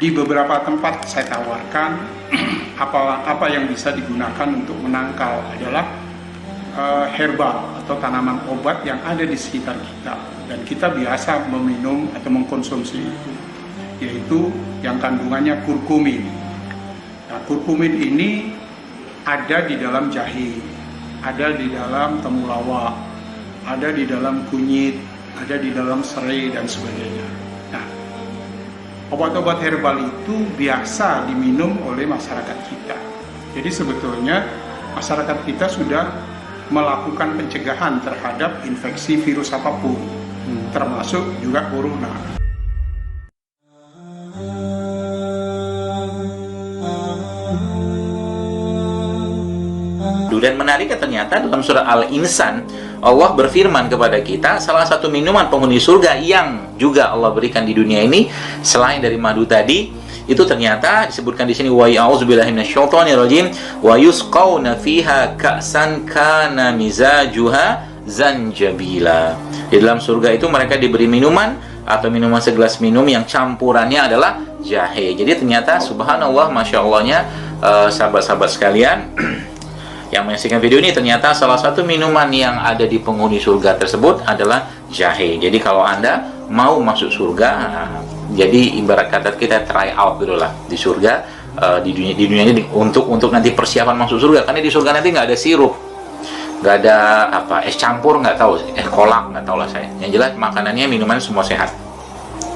Di beberapa tempat saya tawarkan apa yang bisa digunakan untuk menangkal adalah herbal atau tanaman obat yang ada di sekitar kita dan kita biasa meminum atau mengkonsumsi itu, yaitu yang kandungannya kurkumin. Nah, kurkumin ini ada di dalam jahe, ada di dalam temulawak, ada di dalam kunyit, ada di dalam serai dan sebagainya. Nah, obat-obat herbal itu biasa diminum oleh masyarakat kita. Jadi sebetulnya masyarakat kita sudah melakukan pencegahan terhadap infeksi virus apapun, termasuk juga corona. Dan menariknya ternyata dalam surah Al-Insan Allah berfirman kepada kita, salah satu minuman penghuni surga yang juga Allah berikan di dunia ini selain dari madu tadi, itu ternyata disebutkan di sini wa ya'udzubillahi minasyaitonirrajim wa yusqauna fiha ka'san kana mizajuha zanjabila. Di dalam surga itu mereka diberi minuman atau minuman segelas minum yang campurannya adalah jahe. Jadi ternyata subhanallah, masya Allahnya sahabat-sahabat sekalian yang menyaksikan video ini, ternyata salah satu minuman yang ada di penghuni surga tersebut adalah jahe. Jadi kalau Anda mau masuk surga, jadi ibarat kata kita try out dulu lah di surga, di dunia ini untuk nanti persiapan masuk surga. Karena di surga nanti nggak ada sirup, nggak ada es campur, nggak tahu, kolak, nggak tahu lah saya. Yang jelas makanannya, minuman semua sehat.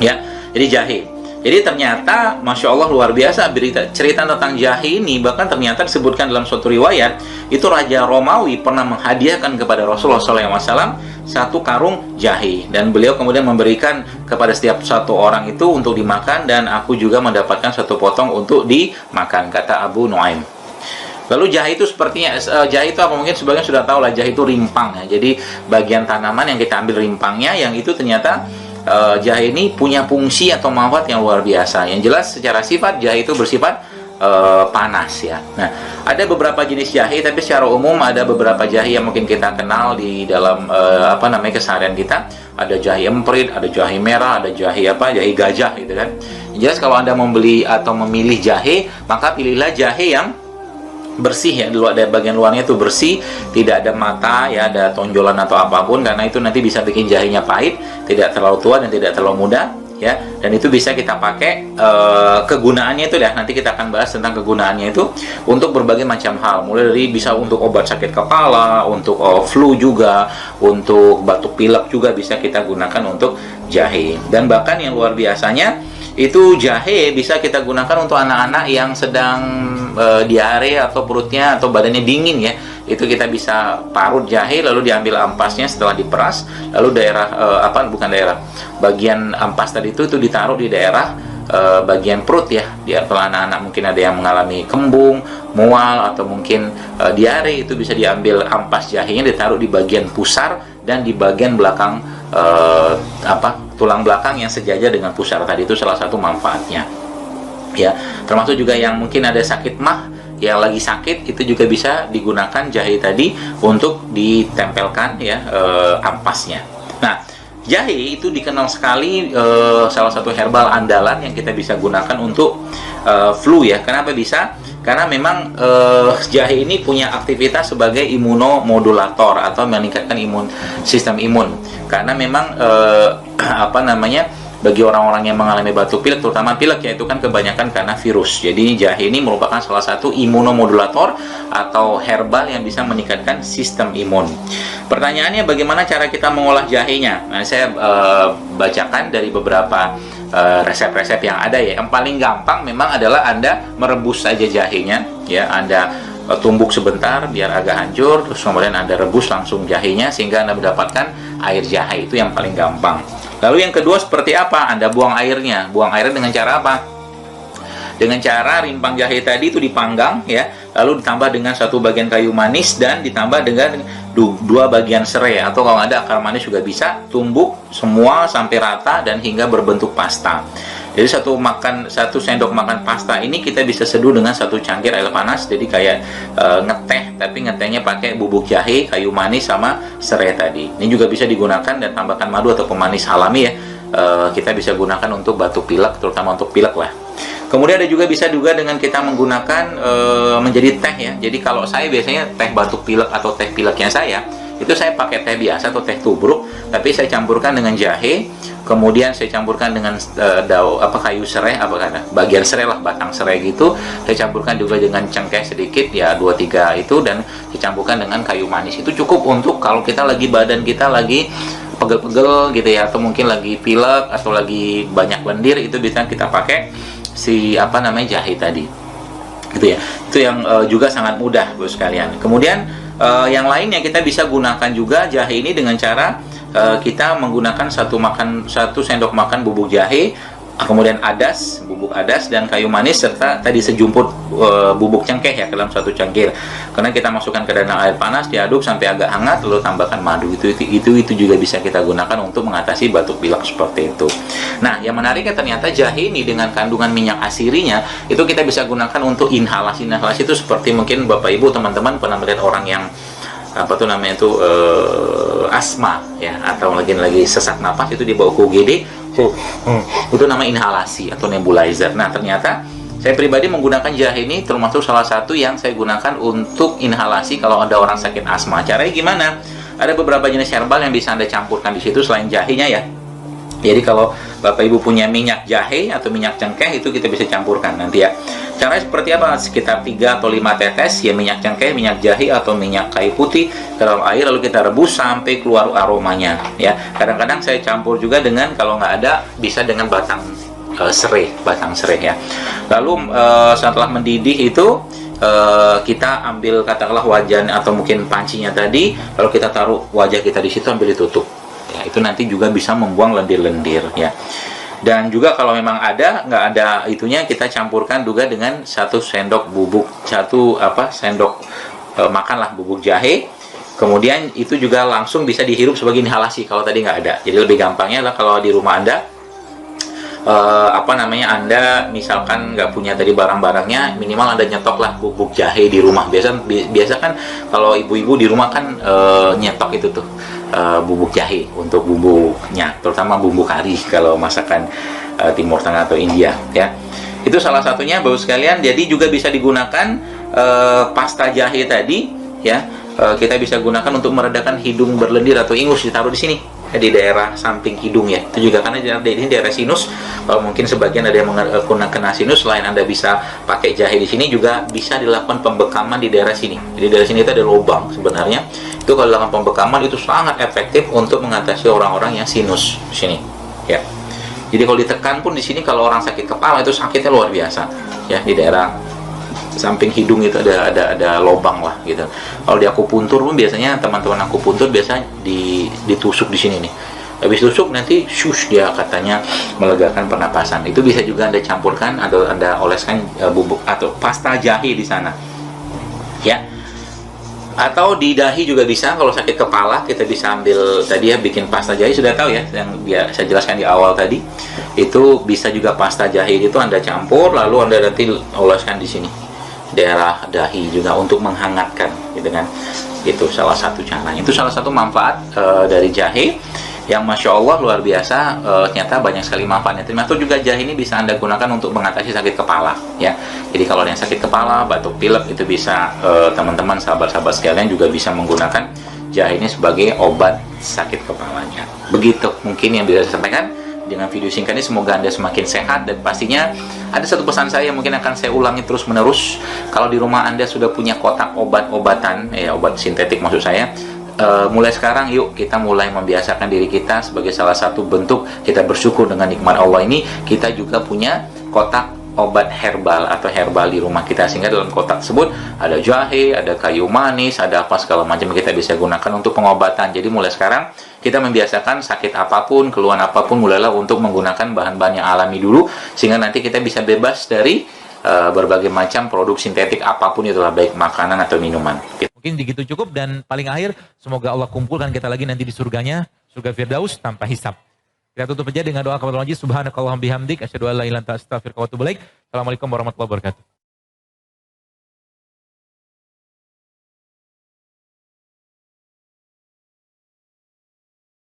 Ya, jadi jahe. Jadi ternyata masya Allah luar biasa cerita tentang jahe ini. Bahkan ternyata disebutkan dalam suatu riwayat itu Raja Romawi pernah menghadiahkan kepada Rasulullah SAW satu karung jahe, dan beliau kemudian memberikan kepada setiap satu orang itu untuk dimakan, dan aku juga mendapatkan satu potong untuk dimakan, kata Abu Nuaim. Lalu jahe itu sepertinya, jahe itu apa, mungkin sebagian sudah tahu lah, jahe itu rimpang ya. Jadi bagian tanaman yang kita ambil rimpangnya, yang itu ternyata jahe ini punya fungsi atau manfaat yang luar biasa. Yang jelas secara sifat jahe itu bersifat panas ya. Nah, ada beberapa jenis jahe, tapi secara umum ada beberapa jahe yang mungkin kita kenal di dalam keseharian kita. Ada jahe emprit, ada jahe merah, ada jahe jahe gajah gitu kan. Yang jelas kalau Anda membeli atau memilih jahe, maka pilihlah jahe yang bersih ya, ada bagian luarnya itu bersih, tidak ada mata ya, ada tonjolan atau apapun, karena itu nanti bisa bikin jahenya pahit, tidak terlalu tua dan tidak terlalu muda ya. Dan itu bisa kita pakai kegunaannya itu ya, nanti kita akan bahas tentang kegunaannya itu untuk berbagai macam hal, mulai dari bisa untuk obat sakit kepala, untuk flu juga, untuk batuk pilek juga bisa kita gunakan untuk jahe. Dan bahkan yang luar biasanya itu jahe bisa kita gunakan untuk anak-anak yang sedang diare atau perutnya atau badannya dingin ya. Itu kita bisa parut jahe, lalu diambil ampasnya setelah diperas, lalu bagian ampas tadi itu ditaruh di daerah bagian perut ya. Kalau anak-anak mungkin ada yang mengalami kembung, mual atau mungkin diare, itu bisa diambil ampas jahenya, ditaruh di bagian pusar dan di bagian belakang tulang belakang yang sejajar dengan pusar tadi. Itu salah satu manfaatnya ya. Termasuk juga yang mungkin ada sakit mah, yang lagi sakit, itu juga bisa digunakan jahe tadi untuk ditempelkan ya ampasnya. Nah, jahe itu dikenal sekali salah satu herbal andalan yang kita bisa gunakan untuk flu ya. Kenapa bisa? Karena memang jahe ini punya aktivitas sebagai imunomodulator atau meningkatkan sistem imun. Karena memang bagi orang-orang yang mengalami batuk pilek, terutama pilek ya, itu kan kebanyakan karena virus. Jadi jahe ini merupakan salah satu imunomodulator atau herbal yang bisa meningkatkan sistem imun. Pertanyaannya, bagaimana cara kita mengolah jahenya? Nah, saya bacakan dari beberapa resep-resep yang ada ya. Yang paling gampang memang adalah Anda merebus saja jahenya ya. Anda tumbuk sebentar biar agak hancur, terus kemudian Anda rebus langsung jahenya sehingga Anda mendapatkan air jahe. Itu yang paling gampang. Lalu yang kedua seperti apa? Anda buang airnya. Buang airnya dengan cara apa? Dengan cara rimpang jahe tadi itu dipanggang ya, lalu ditambah dengan satu bagian kayu manis dan ditambah dengan dua bagian serai, atau kalau ada akar manis juga bisa. Tumbuk semua sampai rata dan hingga berbentuk pasta. Jadi satu sendok makan pasta ini kita bisa seduh dengan satu cangkir air panas. Jadi kayak ngeteh, tapi ngetehnya pakai bubuk jahe, kayu manis sama serai tadi. Ini juga bisa digunakan dan tambahkan madu atau pemanis alami ya. Kita bisa gunakan untuk batuk pilek, terutama untuk pilek lah. Kemudian ada juga bisa juga dengan kita menggunakan menjadi teh ya. Jadi kalau saya biasanya teh batuk pilek atau teh pileknya saya itu saya pakai teh biasa atau teh tubruk, tapi saya campurkan dengan jahe, kemudian saya campurkan dengan kayu serai, bagian serai lah, batang serai gitu. Saya campurkan juga dengan cengkeh sedikit ya, 2-3 itu, dan saya campurkan dengan kayu manis. Itu cukup untuk kalau kita lagi badan kita lagi pegel-pegel gitu ya, atau mungkin lagi pilek atau lagi banyak lendir, itu bisa kita pakai si jahe tadi gitu ya. Itu yang juga sangat mudah Bos sekalian. Kemudian yang lainnya kita bisa gunakan juga jahe ini dengan cara kita menggunakan satu sendok makan bubuk jahe, kemudian bubuk adas dan kayu manis, serta tadi sejumput bubuk cengkeh ya ke dalam satu cangkir. Karena kita masukkan ke dalam air panas, diaduk sampai agak hangat, lalu tambahkan madu. Itu juga bisa kita gunakan untuk mengatasi batuk pilek seperti itu. Nah, yang menariknya ternyata jahe ini dengan kandungan minyak asirinya itu kita bisa gunakan untuk inhalasi. Inhalasi itu seperti mungkin Bapak Ibu teman-teman pernah melihat orang yang asma ya, atau lagi sesak napas, itu dibawa ke UGD, itu nama inhalasi atau nebulizer. Nah, ternyata saya pribadi menggunakan jahe ini termasuk salah satu yang saya gunakan untuk inhalasi kalau ada orang sakit asma. Caranya gimana? Ada beberapa jenis herbal yang bisa Anda campurkan di situ selain jahenya ya. Jadi kalau Bapak Ibu punya minyak jahe atau minyak cengkeh, itu kita bisa campurkan nanti ya. Caranya seperti apa? Sekitar 3 atau 5 tetes ya minyak cengkeh, minyak jahe atau minyak kayu putih ke dalam air, lalu kita rebus sampai keluar aromanya ya. Kadang-kadang saya campur juga dengan, kalau nggak ada, bisa dengan batang serai ya. Lalu setelah mendidih itu kita ambil katakanlah wajan atau mungkin pancinya tadi, lalu kita taruh wajah kita di situ, ambil ditutup. Ya, itu nanti juga bisa membuang lendir-lendir ya. Dan juga kalau memang nggak ada itunya, kita campurkan juga dengan satu sendok makan lah bubuk jahe. Kemudian itu juga langsung bisa dihirup sebagai inhalasi kalau tadi nggak ada. Jadi lebih gampangnya lah kalau di rumah Anda Anda misalkan nggak punya tadi barang-barangnya, minimal Anda nyetoklah bubuk jahe di rumah. Biasa kan kalau ibu-ibu di rumah kan nyetok itu tuh bubuk jahe untuk bumbunya, terutama bumbu kari kalau masakan Timur Tengah atau India ya. Itu salah satunya Bapak sekalian. Jadi juga bisa digunakan pasta jahe tadi ya. Kita bisa gunakan untuk meredakan hidung berlendir atau ingus, ditaruh di sini di daerah samping hidung ya. Itu juga karena ini daerah sinus. Mungkin sebagian ada yang kena sinus, selain Anda bisa pakai jahe di sini, juga bisa dilakukan pembekaman di daerah sini. Jadi daerah sini itu ada lubang sebenarnya. Itu kalau dilakukan pembekaman itu sangat efektif untuk mengatasi orang-orang yang sinus di sini ya. Jadi kalau ditekan pun di sini, kalau orang sakit kepala itu sakitnya luar biasa ya, di daerah samping hidung itu ada lubang lah gitu. Kalau di akupuntur pun biasanya teman-teman akupuntur biasa ditusuk di sini nih. Habis tusuk nanti dia katanya melegakan pernapasan. Itu bisa juga Anda campurkan atau Anda oleskan bubuk atau pasta jahe di sana. Ya. Atau di dahi juga bisa. Kalau sakit kepala kita bisa ambil tadi ya, bikin pasta jahe, sudah tahu ya yang saya jelaskan di awal tadi. Itu bisa juga pasta jahe itu Anda campur, lalu Anda nanti oleskan di sini daerah dahi juga untuk menghangatkan gitu kan. Itu salah satu caranya. Itu salah satu manfaat dari jahe yang Masya Allah luar biasa. Ternyata banyak sekali manfaatnya. Termasuk juga jahe ini bisa Anda gunakan untuk mengatasi sakit kepala ya. Jadi kalau yang sakit kepala, batuk pilek, itu bisa teman-teman sahabat-sahabat sekalian juga bisa menggunakan jahe ini sebagai obat sakit kepalanya. Begitu mungkin yang bisa saya sampaikan dengan video singkat ini. Semoga Anda semakin sehat, dan pastinya ada satu pesan saya yang mungkin akan saya ulangi terus menerus. Kalau di rumah Anda sudah punya kotak obat-obatan ya, obat sintetik maksud saya, mulai sekarang yuk kita mulai membiasakan diri kita sebagai salah satu bentuk kita bersyukur dengan nikmat Allah ini. Kita juga punya kotak obat herbal atau herbal di rumah kita, sehingga dalam kotak tersebut ada jahe, ada kayu manis, ada apa segala macam yang kita bisa gunakan untuk pengobatan. Jadi mulai sekarang kita membiasakan sakit apapun, keluhan apapun, mulailah untuk menggunakan bahan-bahan yang alami dulu, sehingga nanti kita bisa bebas dari berbagai macam produk sintetik apapun itulah, baik makanan atau minuman. Mungkin begitu cukup, dan paling akhir semoga Allah kumpulkan kita lagi nanti di surganya, surga Firdaus tanpa hisab. Kita tutup aja dengan doa kepada Allah. Subhanakallahumma bihamdik asyhadu an la ilaha illa anta astaghfiruka wa atubu ilaik. Assalamualaikum warahmatullahi wabarakatuh.